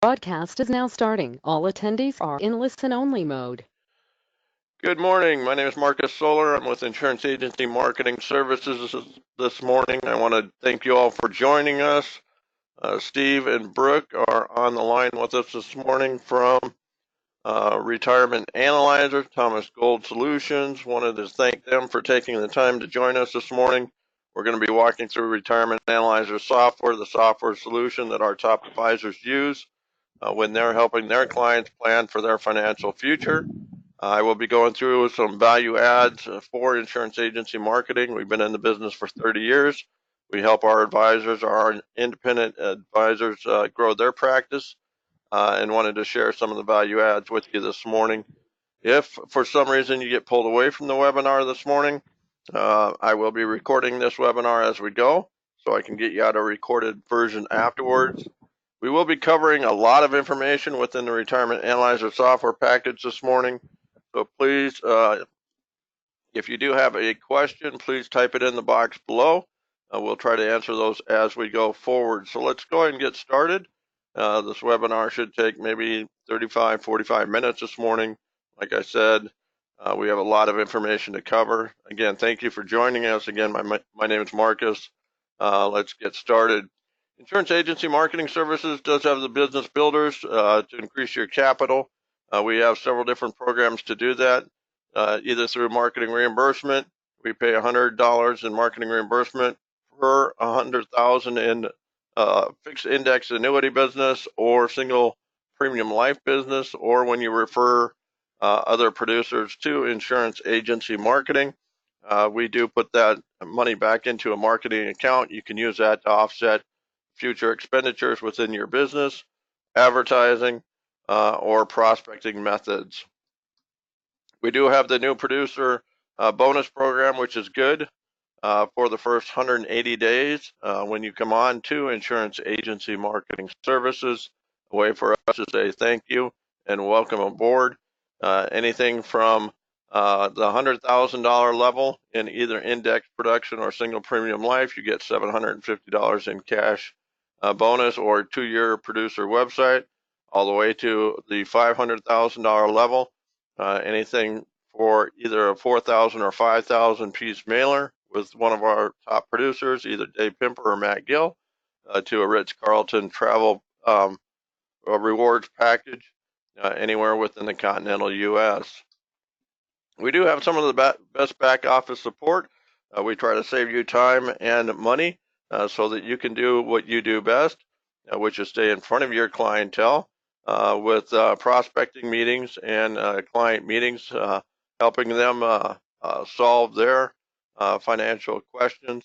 Broadcast is now starting. All attendees are in listen-only mode. Good morning. My name is Marcus Solar. I'm with Insurance Agency Marketing Services this morning. I want to thank you all for joining us. Steve and Brooke are on the line with us this morning from Retirement Analyzer, Thomas Gold Solutions. Wanted to thank them for taking the time to join us this morning. We're going to be walking through Retirement Analyzer software, the software solution that our top advisors use when they're helping their clients plan for their financial future. I will be going through some value adds for insurance agency marketing. We've been in the business for 30 years. We help our advisors, our independent advisors, grow their practice, and wanted to share some of the value adds with you this morning. If for some reason you get pulled away from the webinar this morning, I will be recording this webinar as we go, so I can get you out a recorded version afterwards. We will be covering a lot of information within the Retirement Analyzer software package this morning. So please, if you do have a question, please type it in the box below. We'll try to answer those as we go forward. So let's go ahead and get started. This webinar should take maybe 35, 45 minutes this morning. Like I said, we have a lot of information to cover. Again, thank you for joining us. Again, my name is Marcus. Let's get started. Insurance Agency Marketing Services does have the business builders to increase your capital. We have several different programs to do that, either through marketing reimbursement. We pay $100 in marketing reimbursement per $100,000 in fixed index annuity business or single premium life business, or when you refer other producers to insurance agency marketing. We do put that money back into a marketing account. You can use that to offset future expenditures within your business, advertising, or prospecting methods. We do have the new producer bonus program, which is good for the first 180 days when you come on to Insurance Agency Marketing Services. A way for us to say thank you and welcome aboard. Anything from the $100,000 level in either index production or single premium life, you get $750 in cash bonus or 2-year producer website, all the way to the $500,000 level. Anything for either a 4,000 or 5,000 piece mailer with one of our top producers, either Dave Pimper or Matt Gill, to a Ritz-Carlton travel rewards package anywhere within the continental U.S. We do have some of the best back office support. We try to save you time and money so that you can do what you do best, which is stay in front of your clientele with prospecting meetings and client meetings, helping them solve their financial questions,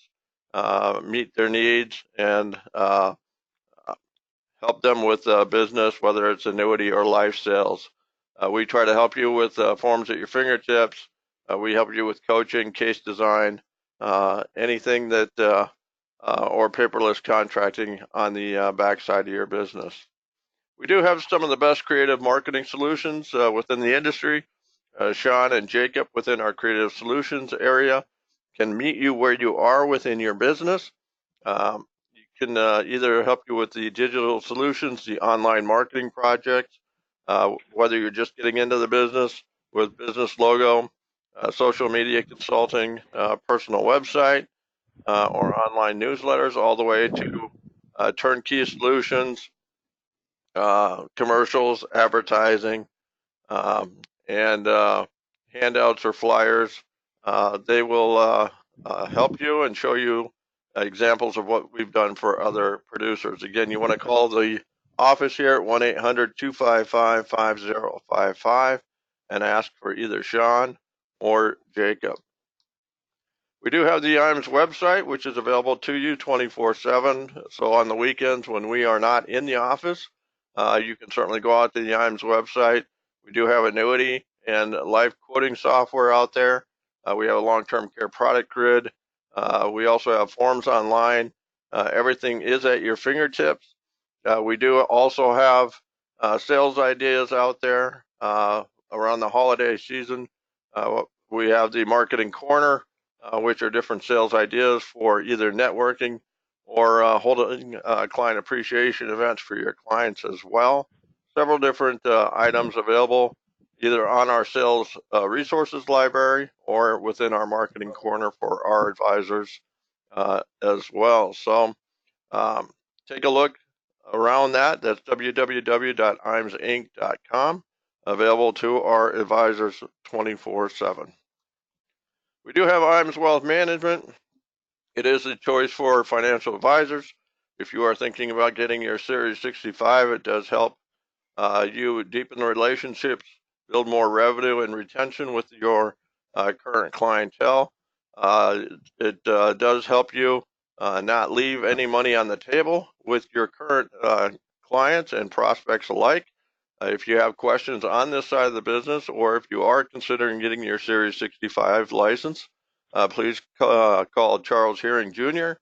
meet their needs, and help them with business, whether it's annuity or life sales. We try to help you with forms at your fingertips. We help you with coaching, case design, anything that, or paperless contracting on the backside of your business. We do have some of the best creative marketing solutions within the industry. Sean and Jacob within our creative solutions area can meet you where you are within your business. You can either help you with the digital solutions, the online marketing projects, whether you're just getting into the business with business logo, social media consulting, personal website, or online newsletters, all the way to turnkey solutions, commercials, advertising, and handouts or flyers. They will help you and show you examples of what we've done for other producers. Again, you want to call the office here at 1-800-255-5055 and ask for either Sean or Jacob. We do have the Imes website, which is available to you 24/7. So on the weekends when we are not in the office, you can certainly go out to the Imes website. We do have annuity and life quoting software out there. We have a long-term care product grid. We also have forms online. Everything is at your fingertips. We do also have sales ideas out there around the holiday season. We have the marketing corner, which are different sales ideas for either networking or holding client appreciation events for your clients as well. Several different items available either on our sales resources library or within our marketing corner for our advisors as well. So um, take a look around that. That's www.imesinc.com, available to our advisors 24/7. We do have Imes Wealth Management. It is a choice for financial advisors. If you are thinking about getting your Series 65, it does help you deepen relationships, build more revenue and retention with your current clientele. Uh, it does help you not leave any money on the table with your current clients and prospects alike. If you have questions on this side of the business, or if you are considering getting your Series 65 license, please call Charles Hearing Jr.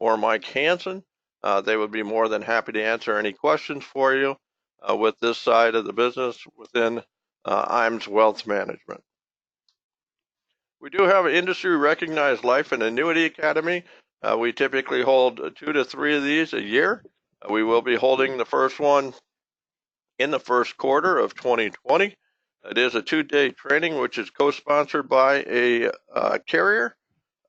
or Mike Hanson. They would be more than happy to answer any questions for you with this side of the business within Imes Wealth Management. We do have an industry recognized life and annuity academy. We typically hold 2 to 3 of these a year. We will be holding the first one in the first quarter of 2020. It is a 2-day training, which is co-sponsored by a carrier.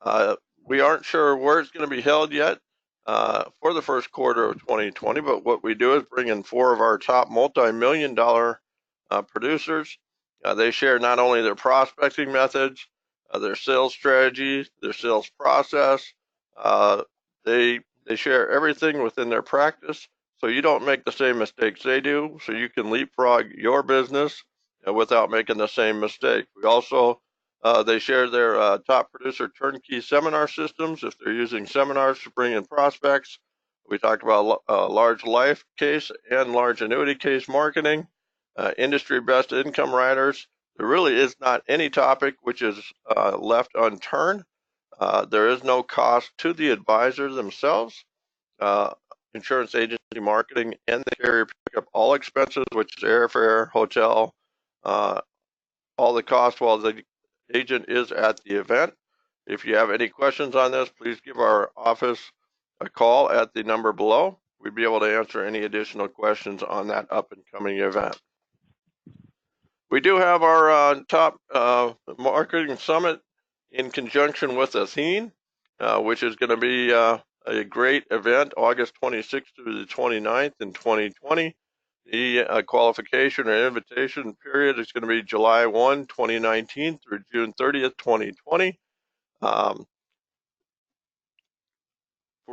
Uh, we aren't sure where it's going to be held yet for the first quarter of 2020, but what we do is bring in 4 of our top multi-million-dollar producers. They share not only their prospecting methods, their sales strategies, their sales process. Uh, they share everything within their practice, so you don't make the same mistakes they do, so you can leapfrog your business without making the same mistake. We also they share their top producer turnkey seminar systems if they're using seminars to bring in prospects. We talked about large life case and large annuity case marketing, industry best income riders. There really is not any topic which is left unturned. There is no cost to the advisors themselves. Uh, Insurance agency marketing and the carrier pick up all expenses, which is airfare, hotel, uh, all the costs while the agent is at the event. If you have any questions on this, please give our office a call at the number below. We'd be able to answer any additional questions on that up and coming event. We do have our top marketing summit in conjunction with Athene, which is going to be a great event, August 26th through the 29th in 2020. The qualification or invitation period is going to be July 1, 2019 through June 30th, 2020. For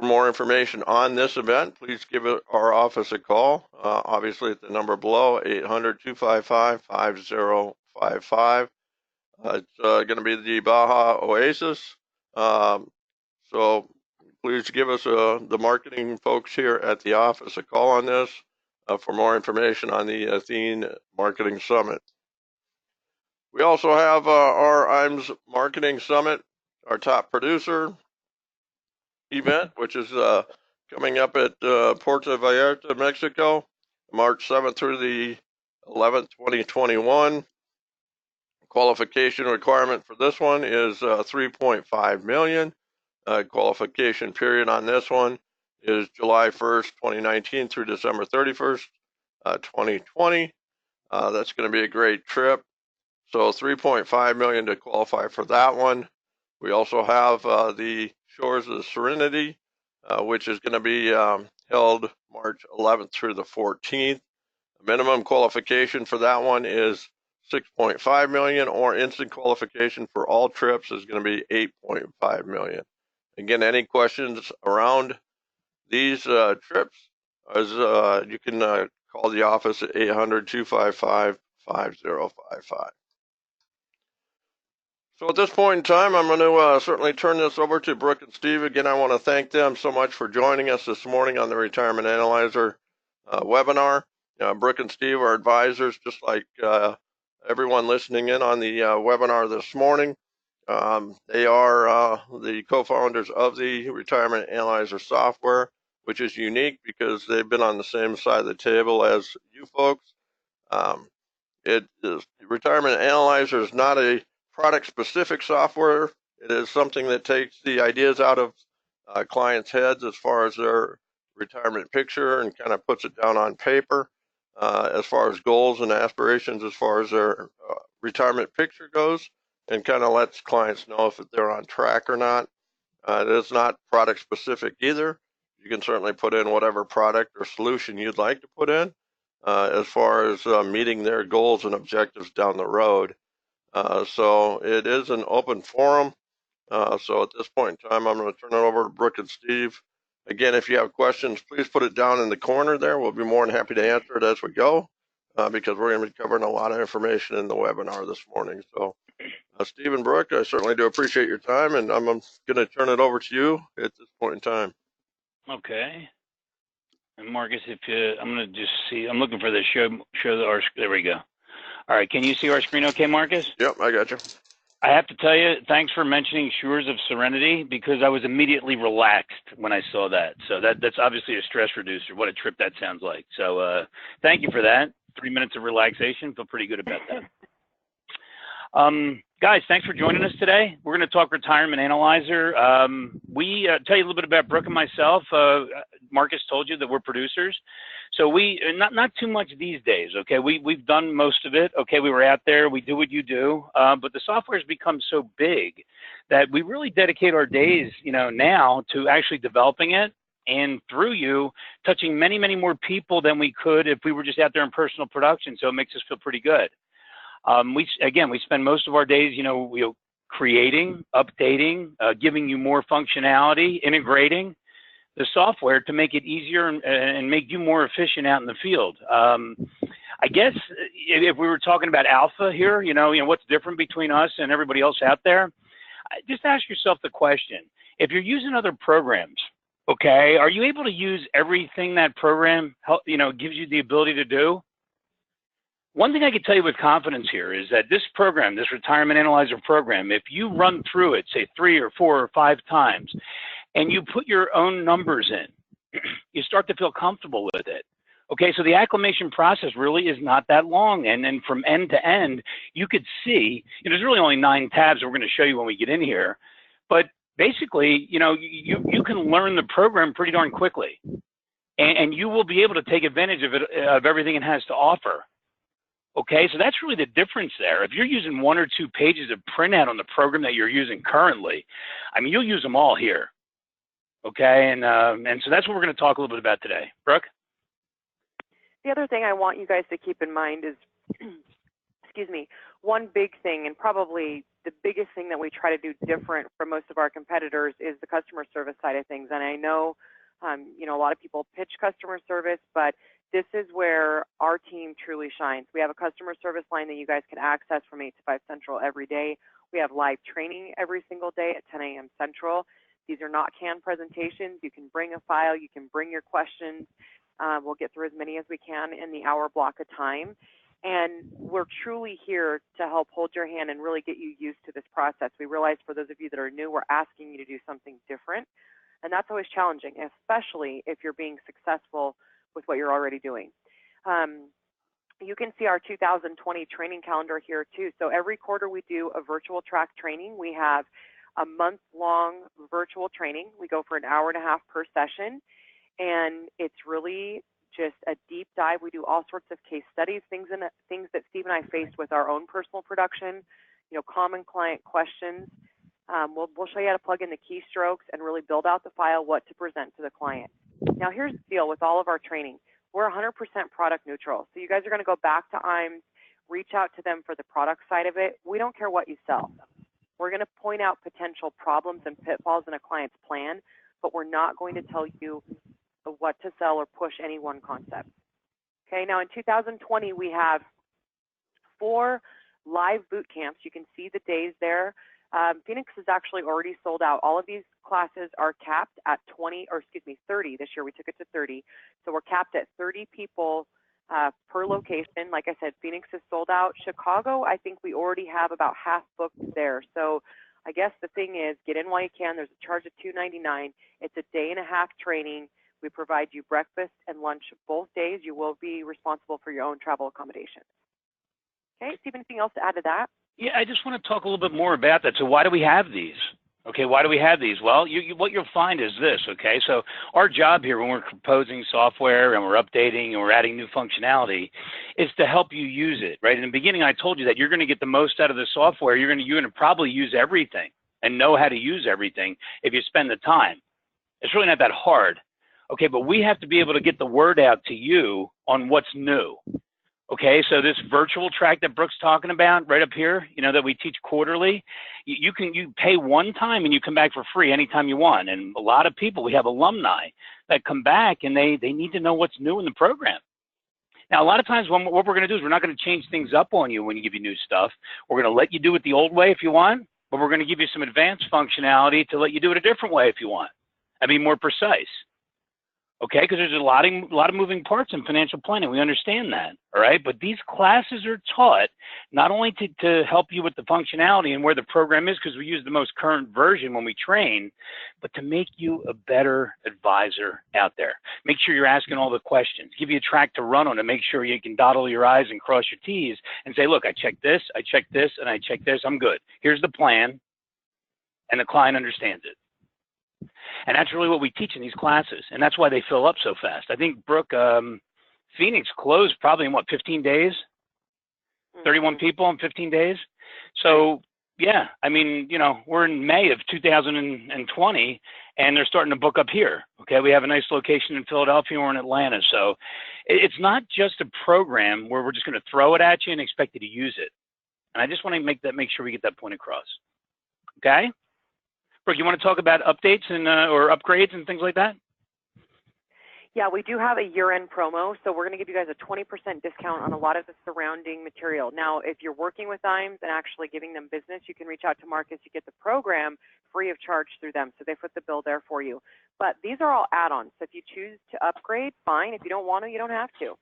more information on this event, please give our office a call, obviously at the number below, 800-255-5055. It's going to be the Baja Oasis. Um, so please give us the marketing folks here at the office a call on this for more information on the Athene Marketing Summit. We also have our Imes Marketing Summit, our top producer event, which is coming up at Puerto Vallarta, Mexico, March 7th through the 11th, 2021. Qualification requirement for this one is 3.5 million. Qualification period on this one is July 1st, 2019 through December 31st, 2020. That's going to be a great trip. So 3.5 million to qualify for that one. We also have the Shores of the Serenity, which is going to be held March 11th through the 14th. The minimum qualification for that one is 6.5 million, or instant qualification for all trips is going to be 8.5 million. Again, any questions around these trips, as you can call the office at 800-255-5055. So at this point in time, I'm going to certainly turn this over to Brooke and Steve. Again, I want to thank them so much for joining us this morning on the Retirement Analyzer webinar. Brooke and Steve are advisors, just like everyone listening in on the webinar this morning. They are the co-founders of the Retirement Analyzer software, which is unique because they've been on the same side of the table as you folks. It is Retirement Analyzer is not a product specific software. It is something that takes the ideas out of clients' heads as far as their retirement picture and kind of puts it down on paper as far as goals and aspirations as far as their retirement picture goes, and kind of lets clients know if they're on track or not. It is not product specific either. You can certainly put in whatever product or solution you'd like to put in as far as meeting their goals and objectives down the road. So it is an open forum. So at this point in time, I'm going to turn it over to Brooke and Steve. Again, if you have questions, please put it down in the corner there. We'll be more than happy to answer it as we go because we're going to be covering a lot of information in the webinar this morning. So Steve and Brooke, I certainly do appreciate your time, and I'm going to turn it over to you at this point in time. Okay. And Marcus, if I'm going to just see, I'm looking for the there we go. All right, can you see our screen okay, Marcus? Yep, I got you. I have to tell you, thanks for mentioning Shores of Serenity, because I was immediately relaxed when I saw that. So that's obviously a stress reducer. What a trip that sounds like. So thank you for that. 3 minutes of relaxation. Feel pretty good about that. Guys, thanks for joining us today. We're going to talk Retirement Analyzer. We tell you a little bit about Brooke and myself. Marcus told you that we're producers. So we, not too much these days, okay? We've done most of it, okay? We were out there, we do what you do, but the software has become so big that we really dedicate our days, now to actually developing it, and through you, touching many, many more people than we could if we were just out there in personal production, so it makes us feel pretty good. We spend most of our days, creating, updating, giving you more functionality, integrating the software to make it easier and make you more efficient out in the field. I guess if we were talking about alpha here, what's different between us and everybody else out there, just ask yourself the question: if you're using other programs, okay, are you able to use everything that program gives you the ability to do? One thing I can tell you with confidence here is that this program, this Retirement Analyzer program, if you run through it, say 3 or 4 or 5 times, and you put your own numbers in, you start to feel comfortable with it. Okay, so the acclimation process really is not that long. And then from end to end, you could see, there's really only 9 tabs that we're going to show you when we get in here. But basically, you can learn the program pretty darn quickly. And you will be able to take advantage of it, of everything it has to offer. Okay, so that's really the difference there. If you're using 1 or 2 pages of printout on the program that you're using currently, you'll use them all here. Okay, and so that's what we're going to talk a little bit about today. Brooke? The other thing I want you guys to keep in mind is, excuse me, one big thing, and probably the biggest thing that we try to do different from most of our competitors, is the customer service side of things. And I know, a lot of people pitch customer service, but this is where our team truly shines. We have a customer service line that you guys can access from 8 to 5 Central every day. We have live training every single day at 10 a.m. Central. These are not canned presentations. You can bring a file. You can bring your questions. We'll get through as many as we can in the hour block of time. And we're truly here to help hold your hand and really get you used to this process. We realize for those of you that are new, we're asking you to do something different. And that's always challenging, especially if you're being successful with what you're already doing. You can see our 2020 training calendar here too. So every quarter we do a virtual track training. We have a month-long virtual training. We go for an hour and a half per session, and it's really just a deep dive. We do all sorts of case studies, things that Steve and I faced with our own personal production, common client questions. We'll show you how to plug in the keystrokes and really build out the file, what to present to the client. Now, here's the deal with all of our training. We're 100% product neutral. So you guys are going to go back to Imes, reach out to them for the product side of it. We don't care what you sell. We're going to point out potential problems and pitfalls in a client's plan, but we're not going to tell you what to sell or push any one concept. Okay, now in 2020, we have 4 live boot camps. You can see the days there. Phoenix is actually already sold out. All of these classes are capped at 30 this year. We took it to 30. So we're capped at 30 people per location. Like I said, Phoenix is sold out. Chicago, I think we already have about half booked there. So I guess the thing is, get in while you can. There's a charge of $299. It's a day-and-a-half training. We provide you breakfast and lunch both days. You will be responsible for your own travel accommodations. Okay, Steve, anything else to add to that? Yeah, I just want to talk a little bit more about that. So why do we have these? Okay, why do we have these? Well, what you'll find is this, okay? So our job here when we're proposing software and we're updating and we're adding new functionality is to help you use it, right? In the beginning, I told you that you're going to get the most out of the software. You're going to probably use everything and know how to use everything if you spend the time. It's really not that hard, okay? But we have to be able to get the word out to you on what's new. Okay, so this virtual track that Brooke's talking about right up here, that we teach quarterly, you pay one time and you come back for free anytime you want. And a lot of people, we have alumni that come back and they need to know what's new in the program. Now, a lot of times what we're going to do is we're not going to change things up on you when you give you new stuff. We're going to let you do it the old way if you want, but we're going to give you some advanced functionality to let you do it a different way if you want and be more precise. Okay, because there's a lot of moving parts in financial planning. We understand that, all right? But these classes are taught not only to help you with the functionality and where the program is, because we use the most current version when we train, but to make you a better advisor out there. Make sure you're asking all the questions. Give you a track to run on to make sure you can dot all your I's and cross your T's and say, look, I checked this, and I checked this. I'm good. Here's the plan, and the client understands it. And that's really what we teach in these classes, and that's why they fill up so fast. I think, Brooke, Phoenix closed probably in, 15 days? 31 people in 15 days? So, yeah, I mean, we're in May of 2020, and they're starting to book up here, okay? We have a nice location in Philadelphia, we're in Atlanta. So it's not just a program where we're just going to throw it at you and expect you to use it. And I just want to make sure we get that point across, okay? Brooke, you want to talk about updates and or upgrades and things like that? Yeah, we do have a year-end promo, so we're going to give you guys a 20% discount on a lot of the surrounding material. Now, if you're working with Imes and actually giving them business, you can reach out to Marcus. You get the program free of charge through them, so they put the bill there for you. But these are all add-ons, so if you choose to upgrade, fine. If you don't want to, you don't have to.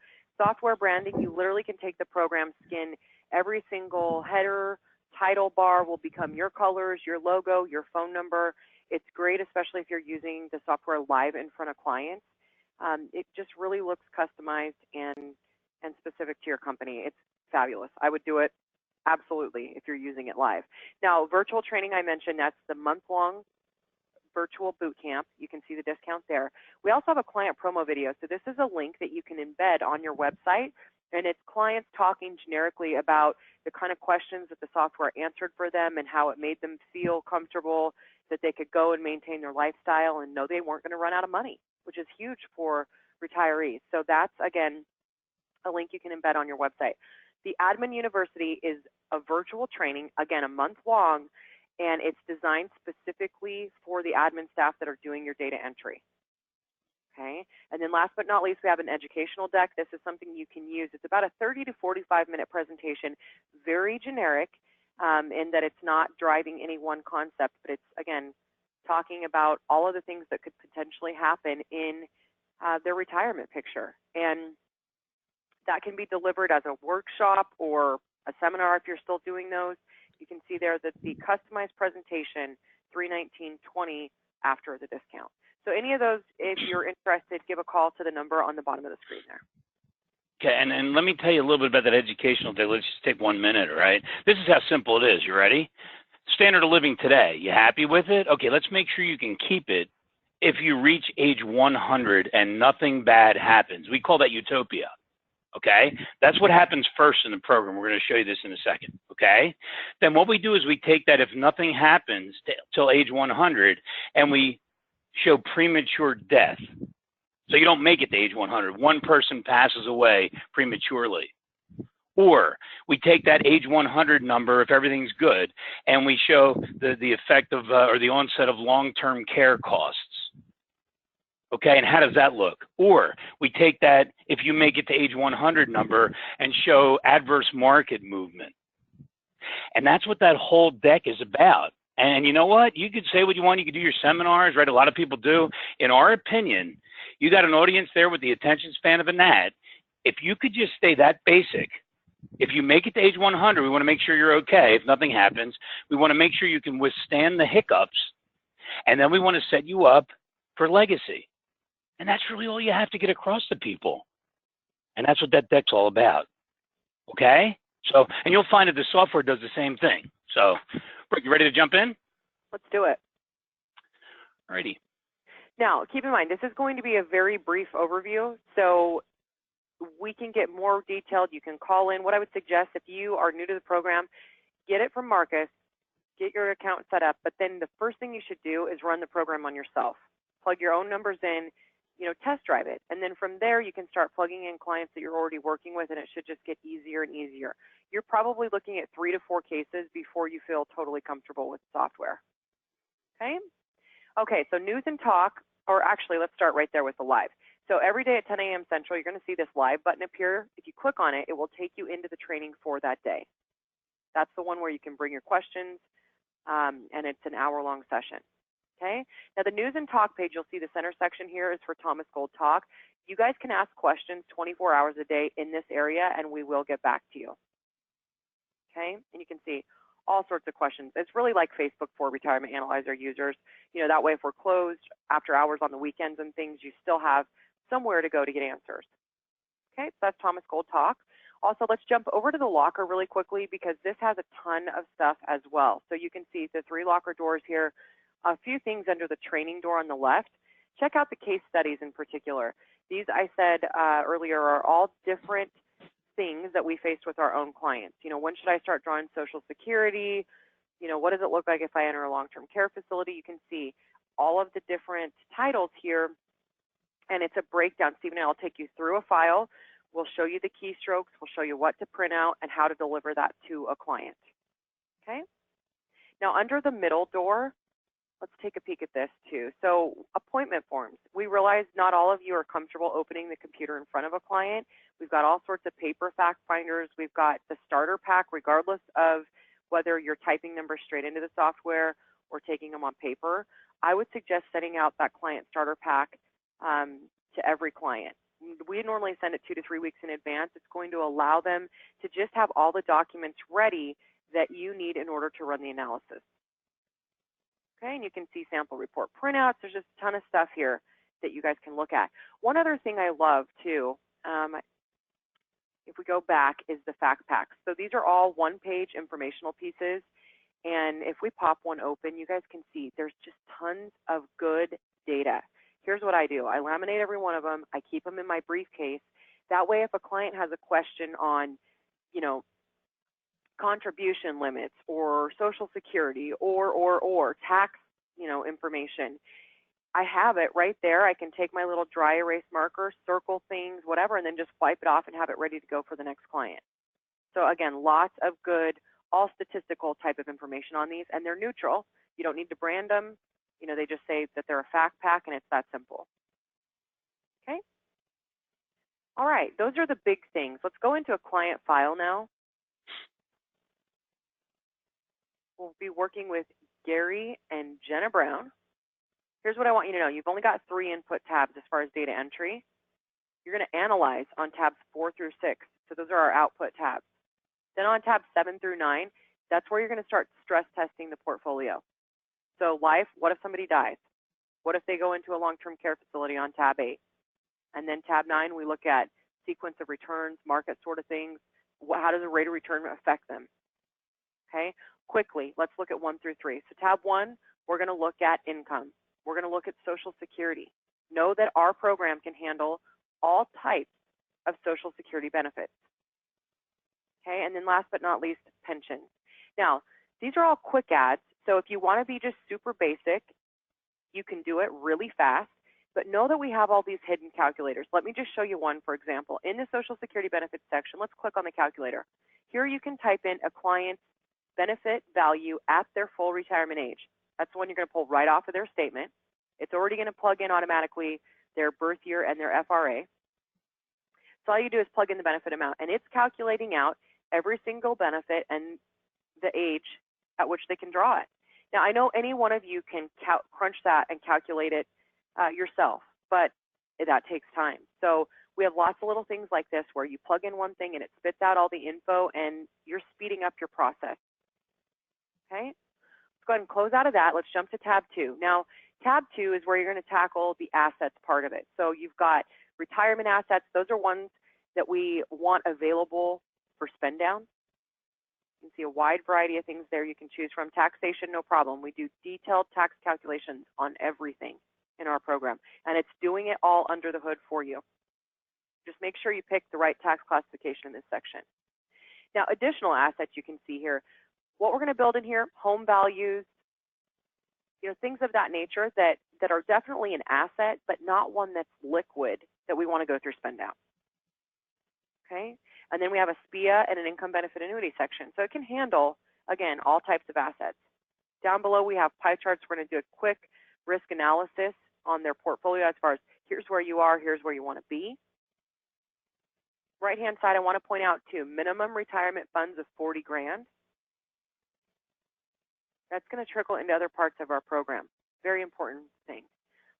Software branding, you literally can take the program, skin every single header, title bar will become your colors, your logo, your phone number. It's great, especially if you're using the software live in front of clients. It just really looks customized and specific to your company. It's fabulous. I would do it absolutely if you're using it live. Now, virtual training I mentioned, that's the month-long virtual boot camp. You can see the discount there. We also have a client promo video. So this is a link that you can embed on your website, and it's clients talking generically about the kind of questions that the software answered for them and how it made them feel comfortable that they could go and maintain their lifestyle and know they weren't going to run out of money, which is huge for retirees. So that's, again, a link you can embed on your website. The Admin University is a virtual training, again, a month long, and it's designed specifically for the admin staff that are doing your data entry. Okay, and then last but not least, we have an educational deck. This is something you can use. It's about a 30 to 45-minute presentation, very generic in that it's not driving any one concept, but it's, again, talking about all of the things that could potentially happen in their retirement picture. And that can be delivered as a workshop or a seminar if you're still doing those. You can see there that the customized presentation, $319.20 after the discount. So any of those, if you're interested, give a call to the number on the bottom of the screen there. Okay, and let me tell you a little bit about that educational day. Let's just take 1 minute, all right? This is how simple it is. You ready? Standard of living today. You happy with it? Okay, let's make sure you can keep it if you reach age 100 and nothing bad happens. We call that utopia. Okay, that's what happens first in the program. We're going to show you this in a second. Okay, then what we do is we take that if nothing happens till age 100 and we show premature death. So you don't make it to age 100. One person passes away prematurely. Or we take that age 100 number if everything's good and we show the effect of or the onset of long-term care costs. Okay, and how does that look? Or we take that if you make it to age 100 number and show adverse market movement. And that's what that whole deck is about. And you know what? You could say what you want. You could do your seminars, right? A lot of people do. In our opinion, you got an audience there with the attention span of a gnat. If you could just stay that basic, if you make it to age 100, we want to make sure you're okay. If nothing happens, we want to make sure you can withstand the hiccups. And then we want to set you up for legacy. And that's really all you have to get across to people. And that's what that deck's all about. Okay? So, and you'll find that the software does the same thing. So, Brooke, you ready to jump in? Let's do it. Alrighty. Now, keep in mind, this is going to be a very brief overview, so we can get more detailed. You can call in. What I would suggest, if you are new to the program, get it from Marcus, get your account set up, but then the first thing you should do is run the program on yourself. Plug your own numbers in, test drive it. And then from there, you can start plugging in clients that you're already working with, and it should just get easier and easier. You're probably looking at 3 to 4 cases before you feel totally comfortable with software. Okay? Okay, so news and talk, or actually, let's start right there with the live. So every day at 10 a.m. Central, you're going to see this live button appear. If you click on it, it will take you into the training for that day. That's the one where you can bring your questions, and it's an hour-long session. Okay. Now the news and talk page, you'll see the center section here is for Thomas Gold Talk. You guys can ask questions 24 hours a day in this area, and we will get back to you. Okay. And you can see all sorts of questions. It's really like Facebook for Retirement Analyzer users. That way if we're closed after hours on the weekends and things, you still have somewhere to go to get answers. Okay. So that's Thomas Gold Talk. Also, let's jump over to the locker really quickly because this has a ton of stuff as well. So you can see the 3 locker doors here. A few things under the training door on the left. Check out the case studies in particular. These, I said earlier, are all different things that we faced with our own clients. When should I start drawing Social Security? What does it look like if I enter a long-term care facility? You can see all of the different titles here, and it's a breakdown. Steve and I will take you through a file. We'll show you the keystrokes. We'll show you what to print out and how to deliver that to a client. Okay? Now, under the middle door, let's take a peek at this too. So appointment forms. We realize not all of you are comfortable opening the computer in front of a client. We've got all sorts of paper fact finders. We've got the starter pack, regardless of whether you're typing numbers straight into the software or taking them on paper. I would suggest sending out that client starter pack to every client. We normally send it 2 to 3 weeks in advance. It's going to allow them to just have all the documents ready that you need in order to run the analysis. Okay, and you can see sample report printouts. There's just a ton of stuff here that you guys can look at. One other thing I love too, if we go back, is the fact packs. So these are all one-page informational pieces, and if we pop one open, you guys can see there's just tons of good data. Here's what I do. I laminate every one of them. I keep them in my briefcase. That way, if a client has a question on, contribution limits or Social Security or tax, information, I have it right there. I can take my little dry erase marker, circle things, whatever, and then just wipe it off and have it ready to go for the next client. So again, lots of good, all statistical type of information on these, and they're neutral. You don't need to brand them. They just say that they're a fact pack, and it's that simple. Okay? All right, those are the big things. Let's go into a client file now. We'll be working with Gary and Jenna Brown. Here's what I want you to know. You've only got 3 input tabs as far as data entry. You're going to analyze on tabs 4 through 6. So those are our output tabs. Then on tabs 7 through 9, that's where you're going to start stress testing the portfolio. So life, what if somebody dies? What if they go into a long-term care facility on tab 8? And then tab 9, we look at sequence of returns, market sort of things. How does a rate of return affect them? Okay, quickly, let's look at 1 through 3. So tab 1, we're going to look at income. We're going to look at Social Security. Know that our program can handle all types of Social Security benefits. Okay, and then last but not least, pensions. Now, these are all quick adds, so if you want to be just super basic, you can do it really fast, but know that we have all these hidden calculators. Let me just show you one, for example. In the Social Security benefits section, let's click on the calculator. Here you can type in a client's benefit value at their full retirement age. That's the one you're going to pull right off of their statement. It's already going to plug in automatically their birth year and their FRA. So all you do is plug in the benefit amount, and it's calculating out every single benefit and the age at which they can draw it. Now, I know any one of you can crunch that and calculate it yourself, but that takes time. So we have lots of little things like this where you plug in one thing and it spits out all the info, and you're speeding up your process. Okay, let's go ahead and close out of that. Let's jump to tab 2. Now, tab 2 is where you're going to tackle the assets part of it. So you've got retirement assets. Those are ones that we want available for spend down. You can see a wide variety of things there you can choose from. Taxation, no problem. We do detailed tax calculations on everything in our program, and it's doing it all under the hood for you. Just make sure you pick the right tax classification in this section. Now, additional assets you can see here. What we're going to build in here, home values, things of that nature that are definitely an asset, but not one that's liquid that we want to go through spend down. Okay, and then we have a SPIA and an income benefit annuity section. So it can handle, again, all types of assets. Down below, we have pie charts. We're going to do a quick risk analysis on their portfolio as far as here's where you are, here's where you want to be. Right-hand side, I want to point out too, minimum retirement funds of 40 grand. That's going to trickle into other parts of our program. Very important thing.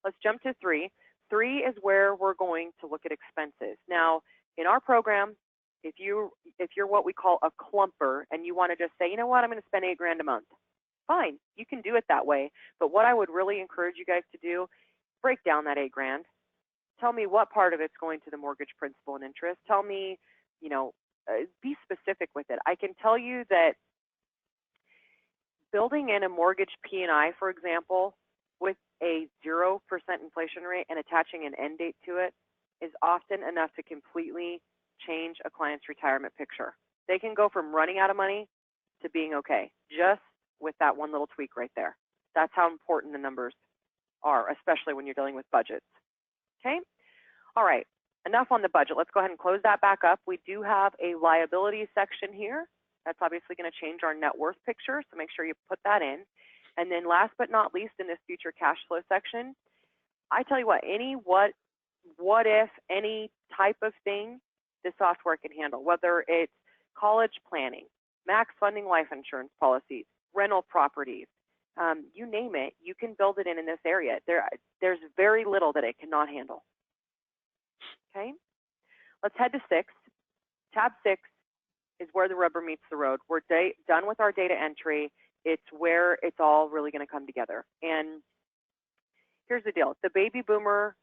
Let's jump to 3. 3 is where we're going to look at expenses. Now, in our program, if you're what we call a clumper and you want to just say, you know what, I'm going to spend 8 grand a month. Fine, you can do it that way. But what I would really encourage you guys to do, break down that 8 grand. Tell me what part of it's going to the mortgage principal and interest. Tell me, be specific with it. I can tell you that building in a mortgage P&I, for example, with a 0% inflation rate and attaching an end date to it is often enough to completely change a client's retirement picture. They can go from running out of money to being okay, just with that one little tweak right there. That's how important the numbers are, especially when you're dealing with budgets. Okay? All right, enough on the budget. Let's go ahead and close that back up. We do have a liability section here. That's obviously going to change our net worth picture, so make sure you put that in. And then last but not least, in this future cash flow section, I tell you what, any what if, any type of thing the software can handle, whether it's college planning, max funding life insurance policies, rental properties, you name it, you can build it in this area. There's very little that it cannot handle. Okay, let's head to 6. Tab 6 is where the rubber meets the road. We're done with our data entry. It's where it's all really going to come together. And here's the deal. The baby boomer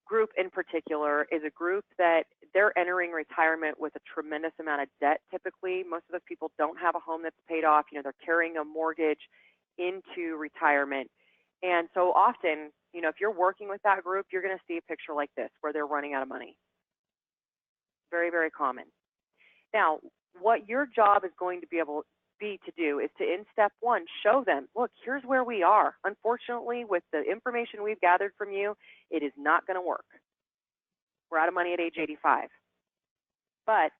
group in particular is a group that they're entering retirement with a tremendous amount of debt. Typically, most of those people don't have a home that's paid off. They're carrying a mortgage into retirement. And so often, if you're working with that group, you're going to see a picture like this where they're running out of money. Very, very common. Now, what your job is going to be to do is to, in step 1, show them, look, here's where we are. Unfortunately, with the information we've gathered from you, it is not going to work. We're out of money at age 85. But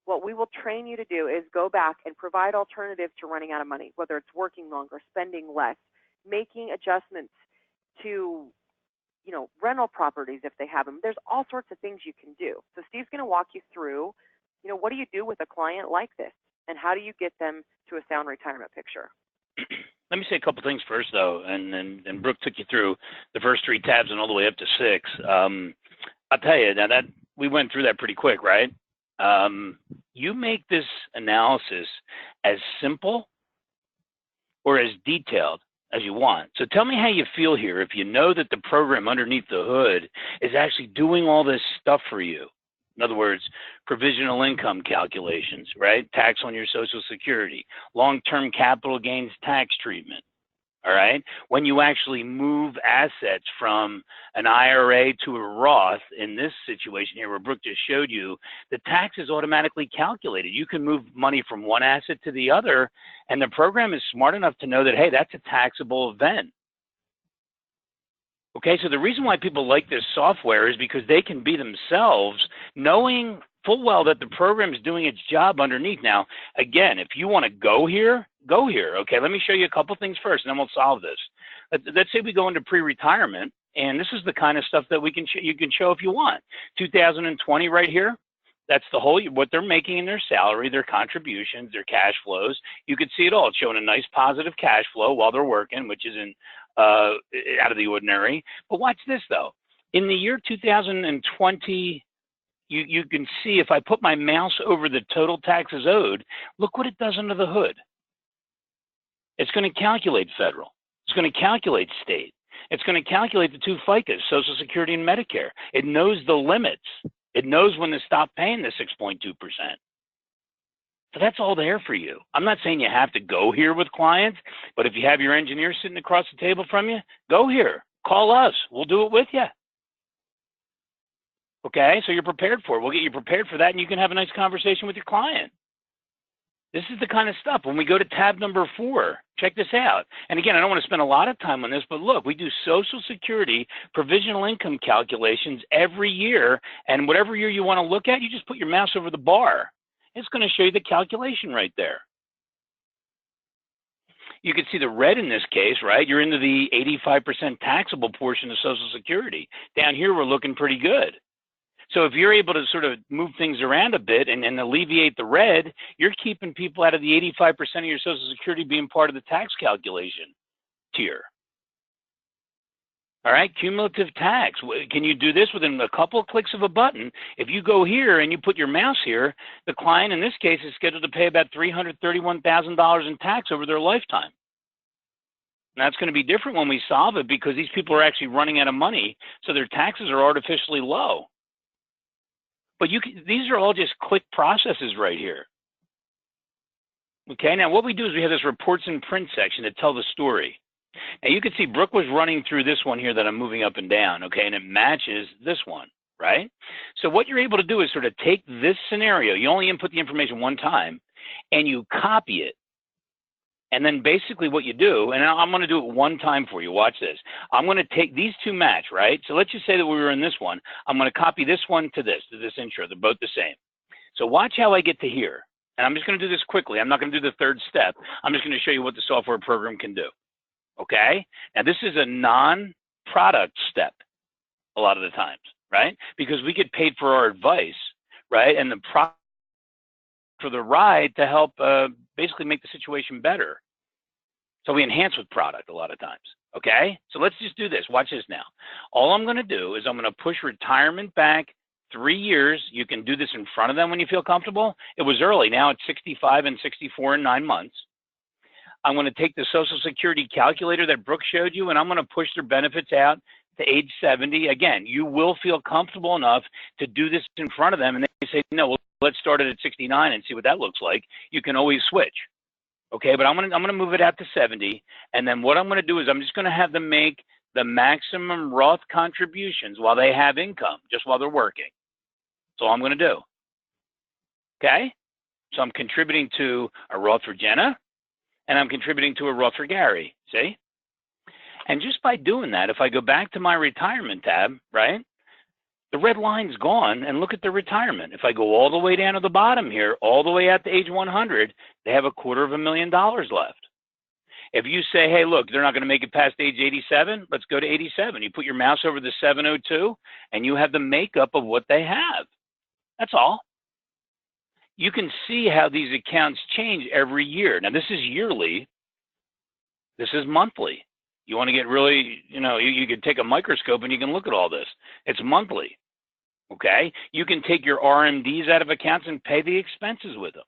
what we will train you to do is go back and provide alternatives to running out of money, whether it's working longer, spending less, making adjustments to, rental properties if they have them. There's all sorts of things you can do. So Steve's going to walk you through, what do you do with a client like this? And how do you get them to a sound retirement picture? Let me say a couple things first, though, and Brooke took you through the first 3 tabs and all the way up to 6. I'll tell you, now that we went through that pretty quick, right? You make this analysis as simple or as detailed as you want. So tell me how you feel here if you know that the program underneath the hood is actually doing all this stuff for you. In other words, provisional income calculations, right? Tax on your Social Security, long-term capital gains tax treatment, all right? When you actually move assets from an IRA to a Roth, in this situation here where Brooke just showed you, the tax is automatically calculated. You can move money from one asset to the other, and the program is smart enough to know that, hey, that's a taxable event. Okay, so the reason why people like this software is because they can be themselves, knowing full well that the program is doing its job underneath. Now, again, if you want to go here, go here. Okay, let me show you a couple things first, and then we'll solve this. Let's say we go into pre-retirement, and this is the kind of stuff that you can show if you want. 2020 right here, that's the whole, what they're making in their salary, their contributions, their cash flows. You can see it all. It's showing a nice positive cash flow while they're working, which isn't out of the ordinary. But watch this, though. In the year 2020, you can see if I put my mouse over the total taxes owed, look what it does under the hood. It's going to calculate federal. It's going to calculate state. It's going to calculate the 2 FICAs, Social Security and Medicare. It knows the limits. It knows when to stop paying the 6.2%. So that's all there for you. I'm not saying you have to go here with clients, but if you have your engineer sitting across the table from you, go here. Call us. We'll do it with you. Okay, so you're prepared for it. We'll get you prepared for that, and you can have a nice conversation with your client. This is the kind of stuff. When we go to tab number 4, check this out. And again, I don't want to spend a lot of time on this, but look, we do Social Security provisional income calculations every year, and whatever year you want to look at, you just put your mouse over the bar. It's going to show you the calculation right there. You can see the red in this case, right? You're into the 85% taxable portion of Social Security. Down here, we're looking pretty good. So if you're able to sort of move things around a bit and alleviate the red, you're keeping people out of the 85% of your Social Security being part of the tax calculation tier. All right, cumulative tax. Can you do this within a couple of clicks of a button? If you go here and you put your mouse here, the client in this case is scheduled to pay about $331,000 in tax over their lifetime. And that's going to be different when we solve it because these people are actually running out of money, so their taxes are artificially low. But these are all just click processes right here. Okay, now what we do is we have this reports and print section that tell the story. Now you can see Brooke was running through this one here that I'm moving up and down, okay, and it matches this one, right? So what you're able to do is sort of take this scenario, you only input the information one time, and you copy it. And then basically what you do, and I'm going to do it one time for you, watch this. I'm going to take these two match, right? So let's just say that we were in this one. I'm going to copy this one to this intro. They're both the same. So watch how I get to here. And I'm just going to do this quickly. I'm not going to do the third step. I'm just going to show you what the software program can do. Okay? Now this is a non-product step a lot of the times, right? Because we get paid for our advice, right? And the product for the ride to help basically make the situation better. So we enhance with product a lot of times, okay? So let's just do this. Watch this now. All I'm going to do is I'm going to push retirement back 3 years. You can do this in front of them when you feel comfortable. It was early. Now it's 65 and 64 in 9 months. I'm going to take the Social Security calculator that Brooke showed you, and I'm going to push their benefits out to age 70. Again, you will feel comfortable enough to do this in front of them, and they say, no, well, let's start it at 69 and see what that looks like. You can always switch. Okay, but I'm gonna move it out to 70, and then what I'm gonna do is I'm just gonna have them make the maximum Roth contributions while they have income, just while they're working. That's all I'm gonna do. Okay? So I'm contributing to a Roth for Jenna, and I'm contributing to a Roth for Gary, see? And just by doing that, if I go back to my retirement tab, right, the red line's gone, and look at the retirement. If I go all the way down to the bottom here, all the way out to age 100, they have $250,000 left. If you say, hey, look, they're not going to make it past age 87, let's go to 87. You put your mouse over the 702, and you have the makeup of what they have. That's all. You can see how these accounts change every year. Now, this is yearly. This is monthly. You want to get really, you can take a microscope and you can look at all this. It's monthly, okay? You can take your RMDs out of accounts and pay the expenses with them.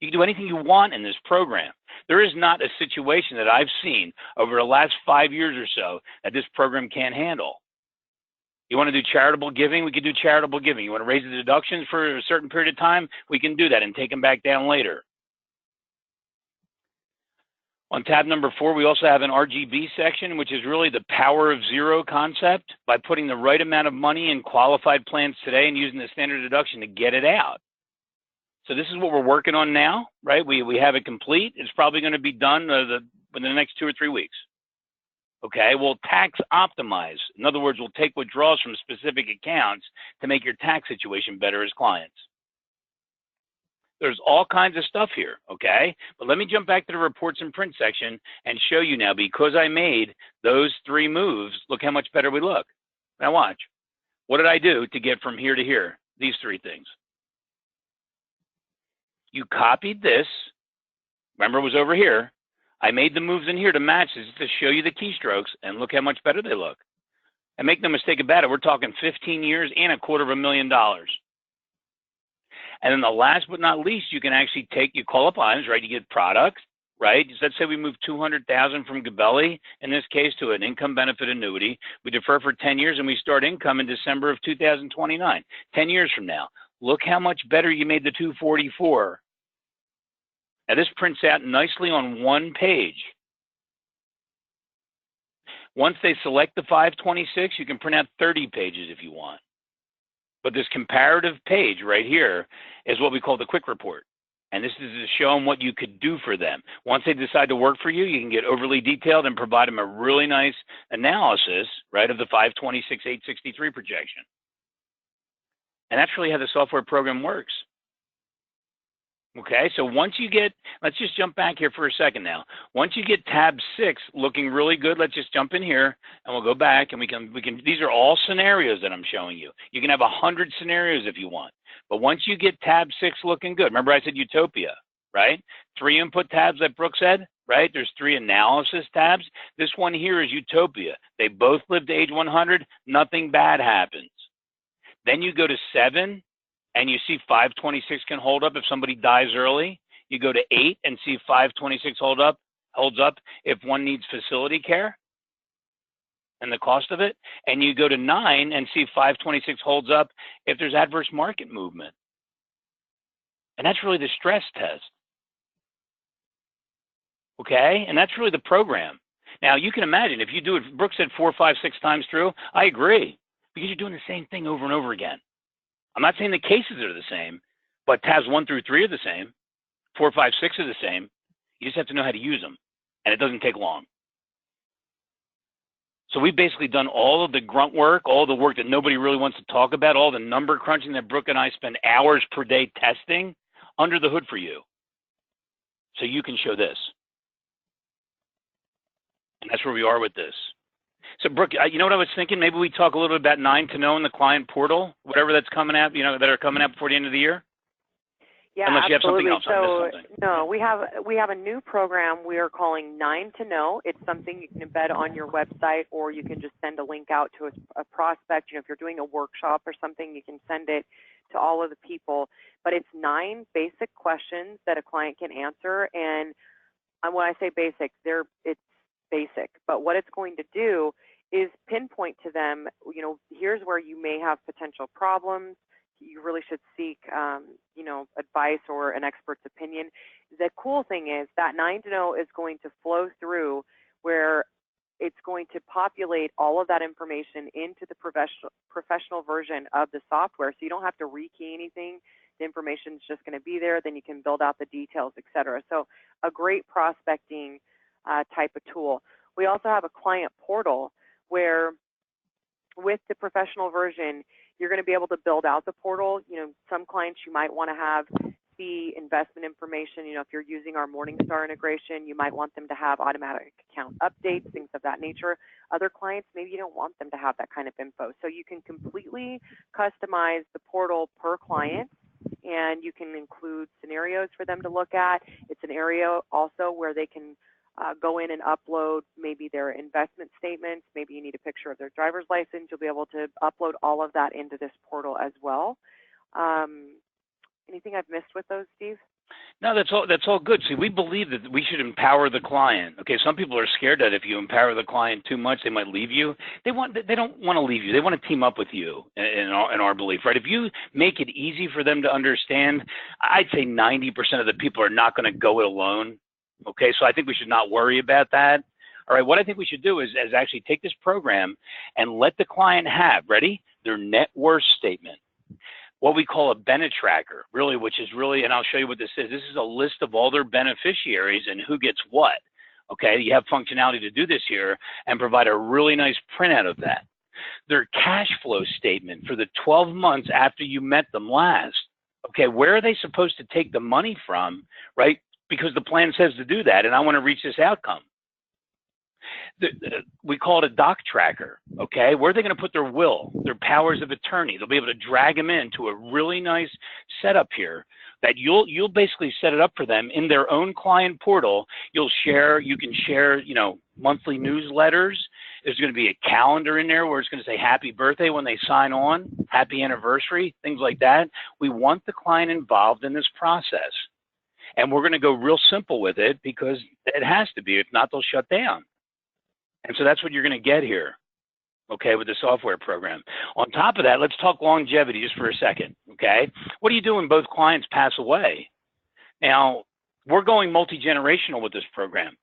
You can do anything you want in this program. There is not a situation that I've seen over the last 5 years or so that this program can't handle. You want to do charitable giving? We can do charitable giving. You want to raise the deductions for a certain period of time? We can do that and take them back down later. On tab number 4, we also have an RGB section, which is really the power of zero concept by putting the right amount of money in qualified plans today and using the standard deduction to get it out. So this is what we're working on now, right? We have it complete. It's probably going to be done within the next 2 or 3 weeks. Okay, we'll tax optimize. In other words, we'll take withdrawals from specific accounts to make your tax situation better as clients. There's all kinds of stuff here, okay? But let me jump back to the reports and print section and show you now, because I made those 3 moves, look how much better we look. Now watch. What did I do to get from here to here? These 3 things. You copied this. Remember, it was over here. I made the moves in here to match this to show you the keystrokes, and look how much better they look. And make no mistake about it, we're talking 15 years and $250,000. And then the last but not least, you can actually you call up Imes, right? You get products, right? Let's say we move $200,000 from Gabelli, in this case, to an income benefit annuity. We defer for 10 years and we start income in December of 2029, 10 years from now. Look how much better you made the 244 Now this prints out nicely on one page. Once they select the 526, you can print out 30 pages if you want. But this comparative page right here is what we call the quick report. And this is to show them what you could do for them. Once they decide to work for you, you can get overly detailed and provide them a really nice analysis, right, of the 526, 863 projection. And that's really how the software program works. Okay, so once you get, let's just jump back here for a second now. Once you get tab 6 looking really good, let's just jump in here and we'll go back and we can, these are all scenarios that I'm showing you. You can have 100 scenarios if you want. But once you get tab 6 looking good, remember I said utopia, right? 3 input tabs like Brooke said, right? There's 3 analysis tabs. This one here is utopia. They both live to age 100, nothing bad happens. Then you go to 7, and you see 526 can hold up if somebody dies early. You go to 8 and see 526 holds up if one needs facility care and the cost of it. And you go to 9 and see 526 holds up if there's adverse market movement. And that's really the stress test. Okay? And that's really the program. Now, you can imagine if you do it, Brooke said 4, 5, 6 times through. I agree, because you're doing the same thing over and over again. I'm not saying the cases are the same, but tabs 1 through 3 are the same. 4, 5, 6 are the same. You just have to know how to use them, and it doesn't take long. So we've basically done all of the grunt work, all the work that nobody really wants to talk about, all the number crunching that Brooke and I spend hours per day testing under the hood for you. So you can show this. And that's where we are with this. So, Brooke, you know what I was thinking? Maybe we talk a little bit about 9 to know in the client portal, whatever that's coming out, you know, that are coming out before the end of the year. Yeah, unless absolutely. You have something else. I missed something. No, we have a new program we are calling 9 to know. It's something you can embed on your website, or you can just send a link out to a prospect. You know, if you're doing a workshop or something, you can send it to all of the people. But it's 9 basic questions that a client can answer. And when I say basic, it's basic. But what it's going to do is pinpoint to them, you know, here's where you may have potential problems. You really should seek, you know, advice or an expert's opinion. The cool thing is that 9 to know is going to flow through where it's going to populate all of that information into the professional version of the software. So you don't have to rekey anything. The information is just going to be there. Then you can build out the details, et cetera. So a great prospecting type of tool. We also have a client portal where with the professional version, you're going to be able to build out the portal. You know, some clients you might want to have the investment information. You know, if you're using our Morningstar integration, you might want them to have automatic account updates, things of that nature. Other clients, maybe you don't want them to have that kind of info. So you can completely customize the portal per client, and you can include scenarios for them to look at. It's an area also where they can go in and upload maybe their investment statements. Maybe you need a picture of their driver's license. You'll be able to upload all of that into this portal as well. Anything I've missed with those, Steve? No, that's all good. See, we believe that we should empower the client. Okay, some people are scared that if you empower the client too much, they might leave you. They don't want to leave you. They want to team up with you in our belief, right? If you make it easy for them to understand, I'd say 90% of the people are not going to go it alone. Okay, so I think we should not worry about that. All right, what I think we should do is actually take this program and let the client have, ready, their net worth statement, what we call a Bennett tracker, really, which is really, and I'll show you what this is. This is a list of all their beneficiaries and who gets what. Okay, you have functionality to do this here and provide a really nice printout of that. Their cash flow statement for the 12 months after you met them last. Okay, where are they supposed to take the money from, right? Because the plan says to do that, and I want to reach this outcome. We call it a doc tracker, okay? Where are they going to put their will, their powers of attorney? They'll be able to drag them into a really nice setup here that you'll basically set it up for them in their own client portal. You can share, you know, monthly newsletters. There's going to be a calendar in there where it's going to say happy birthday when they sign on, happy anniversary, things like that. We want the client involved in this process. And we're going to go real simple with it because it has to be. If not, they'll shut down. And so that's what you're going to get here, okay, with the software program. On top of that, let's talk longevity just for a second, okay? What do you do when both clients pass away? Now, we're going multi-generational with this program.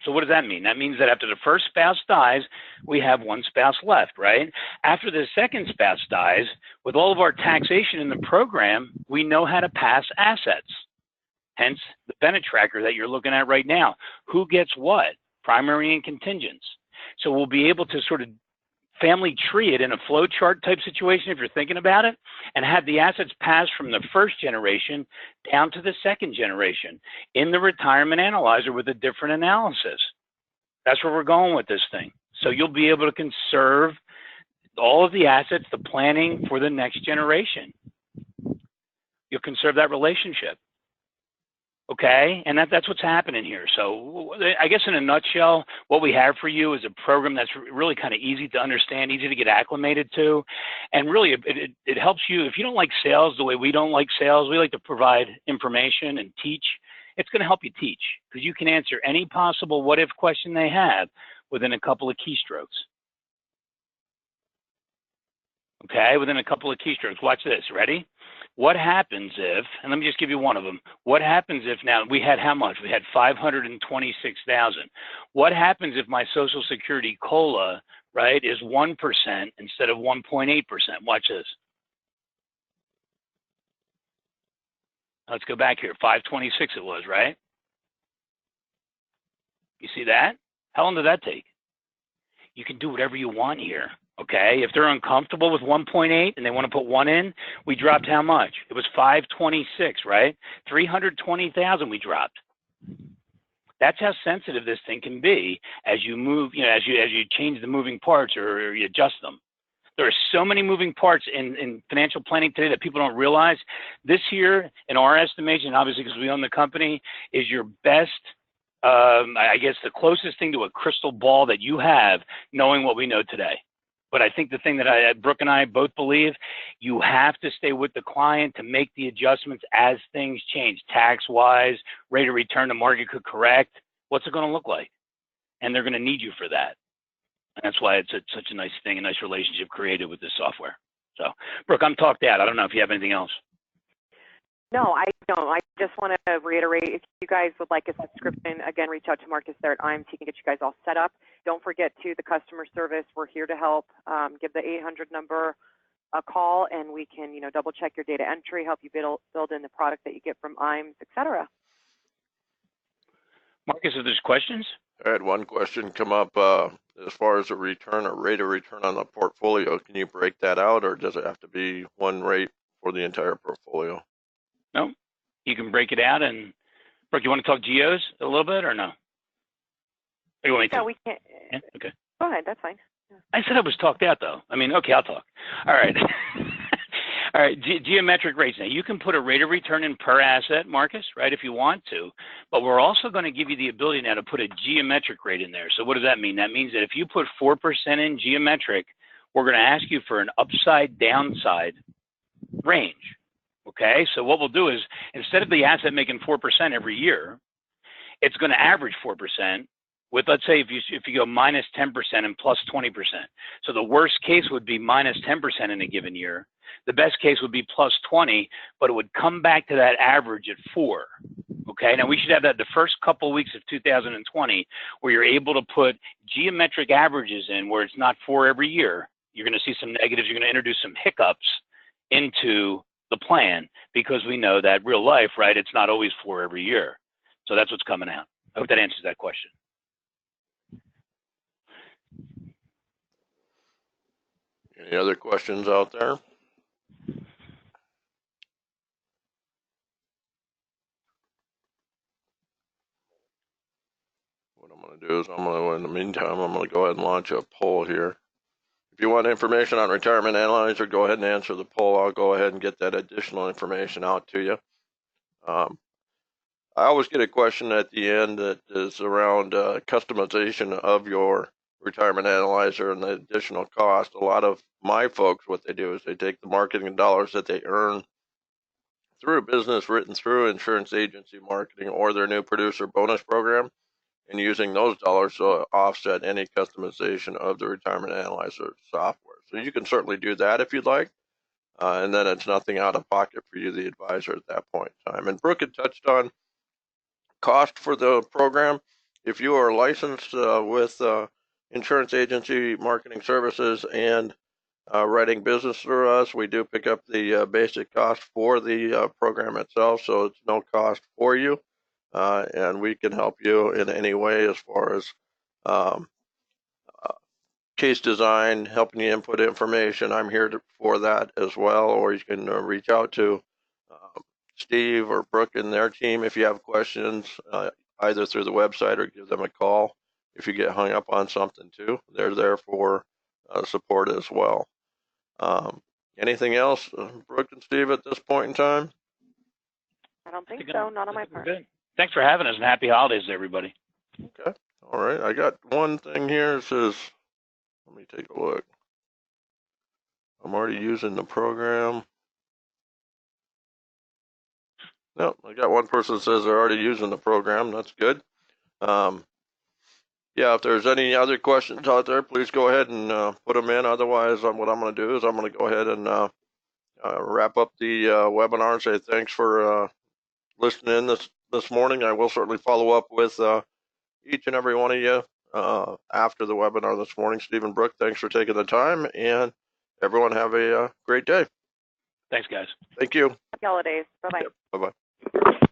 So what does that mean? That means that after the first spouse dies, we have one spouse left, right? After the second spouse dies, with all of our taxation in the program, we know how to pass assets. Hence the Bennett tracker that you're looking at right now. Who gets what? Primary and contingents. So we'll be able to sort of family tree it in a flow chart type situation if you're thinking about it, and have the assets pass from the first generation down to the second generation in the retirement analyzer with a different analysis. That's where we're going with this thing. So you'll be able to conserve all of the assets, the planning for the next generation. You'll conserve that relationship. Okay, and that's what's happening here. So I guess in a nutshell, what we have for you is a program that's really kind of easy to understand, easy to get acclimated to, and really it helps you. If you don't like sales the way we don't like sales, we like to provide information and teach. It's going to help you teach because you can answer any possible what-if question they have within a couple of keystrokes. Okay, within a couple of keystrokes. Watch this, ready? What happens if, and let me just give you one of them. What happens if now we had how much? We had 526,000. What happens if my Social Security COLA, right, is 1% instead of 1.8%? Watch this. Let's go back here. 526 it was, right? You see that? How long did that take? You can do whatever you want here. Okay, if they're uncomfortable with 1.8 and they want to put 1 in, we dropped how much? It was 526, right? 320,000 we dropped. That's how sensitive this thing can be as you move, you know, as you change the moving parts or you adjust them. There are so many moving parts in financial planning today that people don't realize. This here, in our estimation, obviously because we own the company, is your best, I guess, the closest thing to a crystal ball that you have, knowing what we know today. But I think the thing that Brooke and I both believe, you have to stay with the client to make the adjustments as things change, tax-wise, rate of return the market could correct. What's it going to look like? And they're going to need you for that. And that's why it's such a nice thing, a nice relationship created with this software. So, Brooke, I'm talked out. I don't know if you have anything else. No, I don't. I just want to reiterate, if you guys would like a subscription, again, reach out to Marcus there at Imes. He can get you guys all set up. Don't forget to the customer service. We're here to help. Give the 800 number a call, and we can, double check your data entry, help you build in the product that you get from Imes, etc. Marcus, if there's questions? I had one question come up as far as the return or rate of return on the portfolio. Can you break that out, or does it have to be one rate for the entire portfolio? No, you can break it out. And Brooke, you want to talk geos a little bit or no? Or you want me to? Yeah, we can. Yeah? Okay. Go ahead. That's fine. Yeah. I said I was talked out, though. I mean, okay, I'll talk. All right. All right, geometric rates. Now, you can put a rate of return in per asset, Marcus, right, if you want to, but we're also going to give you the ability now to put a geometric rate in there. So what does that mean? That means that if you put 4% in geometric, we're going to ask you for an upside downside range. Okay, so what we'll do is instead of the asset making 4% every year, it's going to average 4% with, let's say, if you go minus 10% and plus 20%. So the worst case would be minus 10% in a given year. The best case would be plus 20, but it would come back to that average at 4. Okay, now we should have that the first couple of weeks of 2020 where you're able to put geometric averages in where it's not 4 every year. You're going to see some negatives. You're going to introduce some hiccups into the plan because we know that real life, right, it's not always 4 every year. So that's what's coming out. I hope that answers that question. Any other questions out there? What I'm going to do is in the meantime, I'm going to go ahead and launch a poll here. If you want information on Retirement Analyzer, go ahead and answer the poll. I'll go ahead and get that additional information out to you. I always get a question at the end that is around customization of your Retirement Analyzer and the additional cost. A lot of my folks, what they do is they take the marketing dollars that they earn through a business written through insurance agency marketing or their new producer bonus program, and using those dollars to offset any customization of the Retirement Analyzer software. So you can certainly do that if you'd like, and then it's nothing out of pocket for you, the advisor, at that point in time. And Brooke had touched on cost for the program. If you are licensed with insurance agency marketing services and writing business through us, we do pick up the basic cost for the program itself, so it's no cost for you, and we can help you in any way as far as um, case design, helping you input information. I'm here for that as well, or you can reach out to Steve or Brooke and their team if you have questions, either through the website or give them a call if you get hung up on something too. They're there for support as well. Anything else, Brooke and Steve, at this point in time? I don't think so. Not on my part. Good. Thanks for having us, and happy holidays to everybody. Okay. All right. I got one thing here. It says, let me take a look. I'm already using the program. No, I got one person that says they're already using the program. That's good. Yeah, if there's any other questions out there, please go ahead and put them in. Otherwise, what I'm going to do is I'm going to go ahead and wrap up the webinar and say thanks for listening in this morning. I will certainly follow up with each and every one of you after the webinar this morning. Stephen, Brooke, thanks for taking the time, and everyone have a great day. Thanks, guys. Thank you. Happy holidays. Bye-bye. Yep, bye-bye.